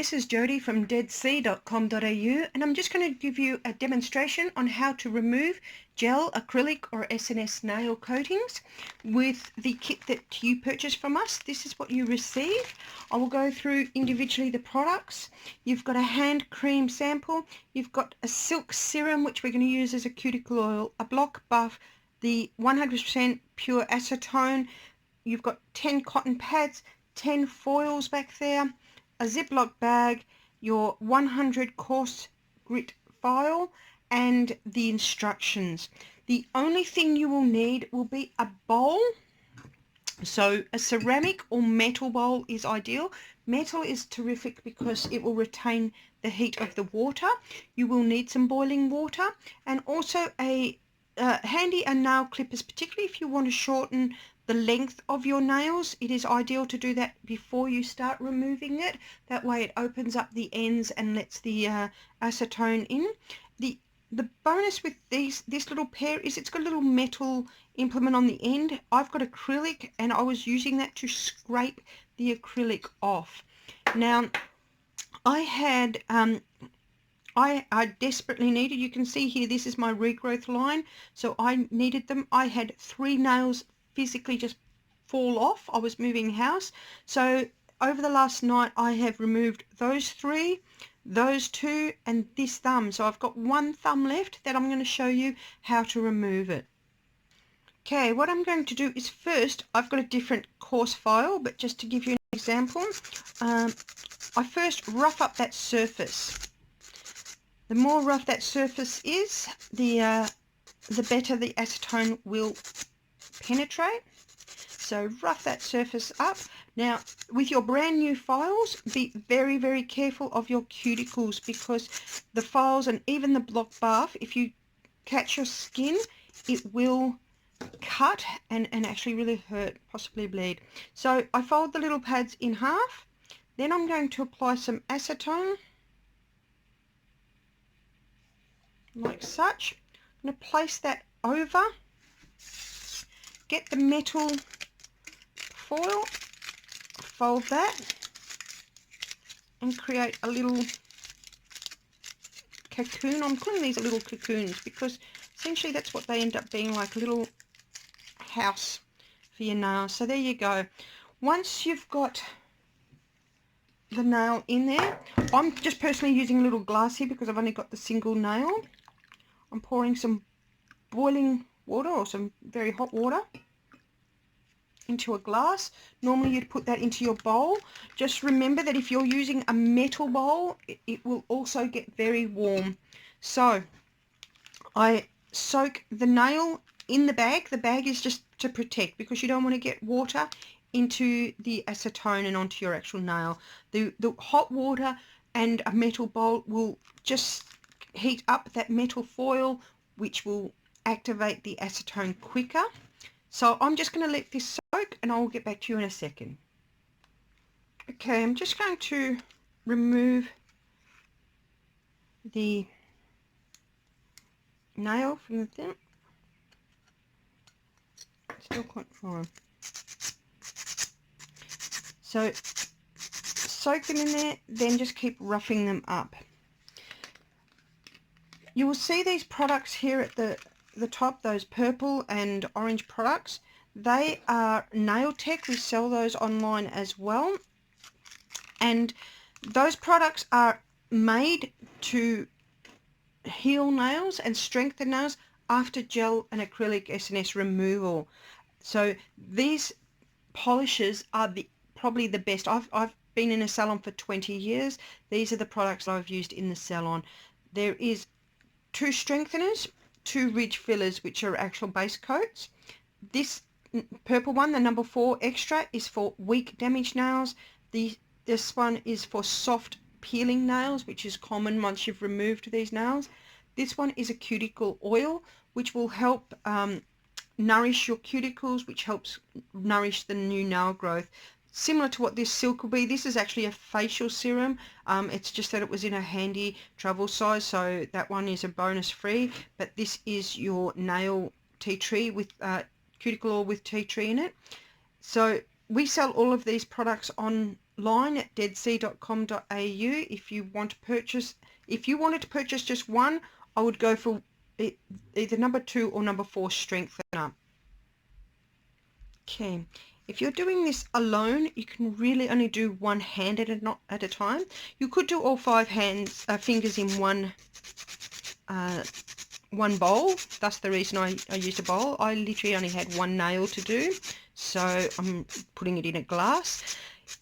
This is Jody from deadsea.com.au, and I'm just going to give you a demonstration on how to remove gel, acrylic or SNS nail coatings with the kit that you purchase from us. This is what you receive. I will go through individually the products. You've got a hand cream sample, you've got a silk serum which we're going to use as a cuticle oil, a block buff, the 100% pure acetone, you've got 10 cotton pads, 10 foils back there, a Ziploc bag, your 100 coarse grit file, and the instructions. The only thing you will need will be a bowl. So a ceramic or metal bowl is ideal. Metal is terrific because it will retain the heat of the water. You will need some boiling water, and also a handy nail clippers, particularly if you want to shorten the length of your nails. It is ideal to do that before you start removing it. That way it opens up the ends and lets the acetone in. The bonus with this little pair is it's got a little metal implement on the end. I've got acrylic and I was using that to scrape the acrylic off. Now I had I desperately needed, you can see here, this is my regrowth line, so I needed them. I had 3 nails physically just fall off. I was moving house, so over the last night I have removed those 3, those 2, and this thumb. So I've got 1 thumb left that I'm going to show you how to remove it. Okay, what I'm going to do is first, I've got a different coarse file, but just to give you an example, I first rough up that surface. The more rough that surface is, the better the acetone will penetrate. So rough that surface up. Now with your brand new files, be very, very careful of your cuticles, because the files and even the block bath, if you catch your skin, it will cut and actually really hurt, possibly bleed. So I fold the little pads in half. Then I'm going to apply some acetone like such. I'm going to place that over, get the metal foil, fold that, and create a little cocoon. I'm calling these little cocoons because essentially that's what they end up being, like a little house for your nails. So there you go. Once you've got the nail in there, I'm just personally using a little glass here because I've only got the single nail. I'm pouring some boiling water or some very hot water into a glass. Normally you'd put that into your bowl. Just remember that if you're using a metal bowl, it will also get very warm. So I soak the nail in the bag. The bag is just to protect, because you don't want to get water into the acetone and onto your actual nail. The hot water and a metal bowl will just heat up that metal foil, which will activate the acetone quicker. So I'm just going to let this soak and I'll get back to you in a second. Okay, I'm just going to remove the nail from the thing. Still quite fine. So soak them in there, then just keep roughing them up. You will see these products here at the top, those purple and orange products. They are Nail Tek. We sell those online as well. And those products are made to heal nails and strengthen nails after gel and acrylic SNS removal. So these polishes are probably the best. I've been in a salon for 20 years. These are the products I've used in the salon. There is 2 strengtheners, 2 ridge fillers, which are actual base coats. This purple one, the number 4 extra, is for weak damaged nails. This one is for soft peeling nails, which is common once you've removed these nails. This one is a cuticle oil, which will help nourish your cuticles, which helps nourish the new nail growth. Similar to what this silk will be, this is actually a facial serum. It's just that it was in a handy travel size, so that one is a bonus free. But this is your nail tea tree with cuticle oil with tea tree in it. So we sell all of these products on line at deadsea.com.au if you want to purchase. If you wanted to purchase just one, I would go for either number 2 or number 4 strengthener. Okay, if you're doing this alone, you can really only do one hand at a time. You could do all 5 fingers in one bowl. That's the reason I used a bowl. I literally only had one nail to do, so I'm putting it in a glass.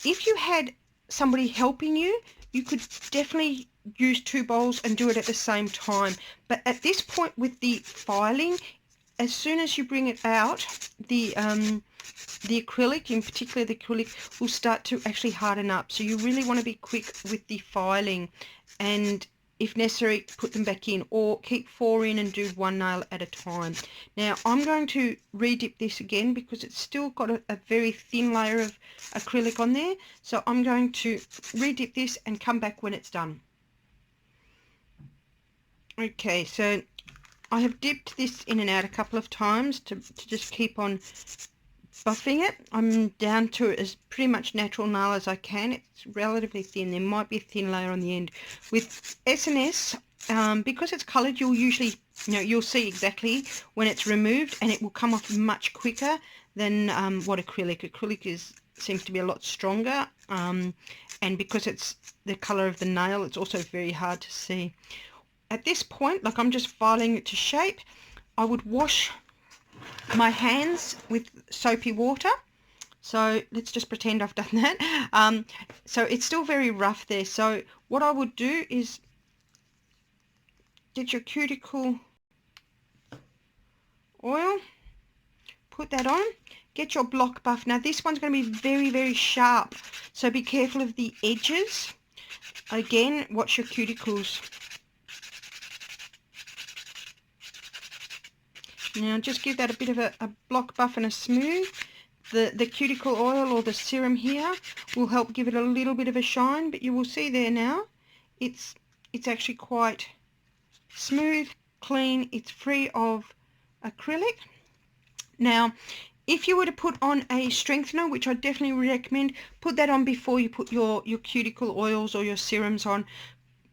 If you had somebody helping you, you could definitely use 2 bowls and do it at the same time. But at this point with the filing, as soon as you bring it out, the acrylic, in particular the acrylic, will start to actually harden up. So you really want to be quick with the filing, and if necessary, put them back in, or keep 4 in and do 1 nail at a time. Now I'm going to re-dip this again because it's still got a very thin layer of acrylic on there. So I'm going to re-dip this and come back when it's done. Okay, so I have dipped this in and out a couple of times to just keep on buffing it. I'm down to it as pretty much natural nail as I can. It's relatively thin. There might be a thin layer on the end. With SNS, because it's coloured, you'll usually, you'll see exactly when it's removed, and it will come off much quicker than what acrylic seems to be a lot stronger, and because it's the colour of the nail, it's also very hard to see. At this point, like I'm just filing it to shape, I would wash my hands with soapy water. So let's just pretend I've done that. So it's still very rough there. So what I would do is get your cuticle oil, put that on, get your block buff. Now this one's going to be very, very sharp, so be careful of the edges. Again, watch your cuticles. Now just give that a bit of a block buff and a smooth. The cuticle oil or the serum here will help give it a little bit of a shine, but you will see there now it's actually quite smooth, clean, it's free of acrylic. Now if you were to put on a strengthener, which I definitely recommend, put that on before you put your cuticle oils or your serums on.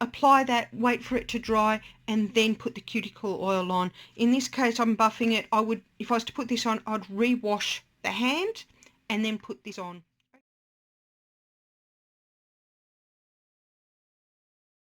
Apply that, wait for it to dry, and then put the cuticle oil on. In this case, I'm buffing it. If I was to put this on, I'd re-wash the hand and then put this on.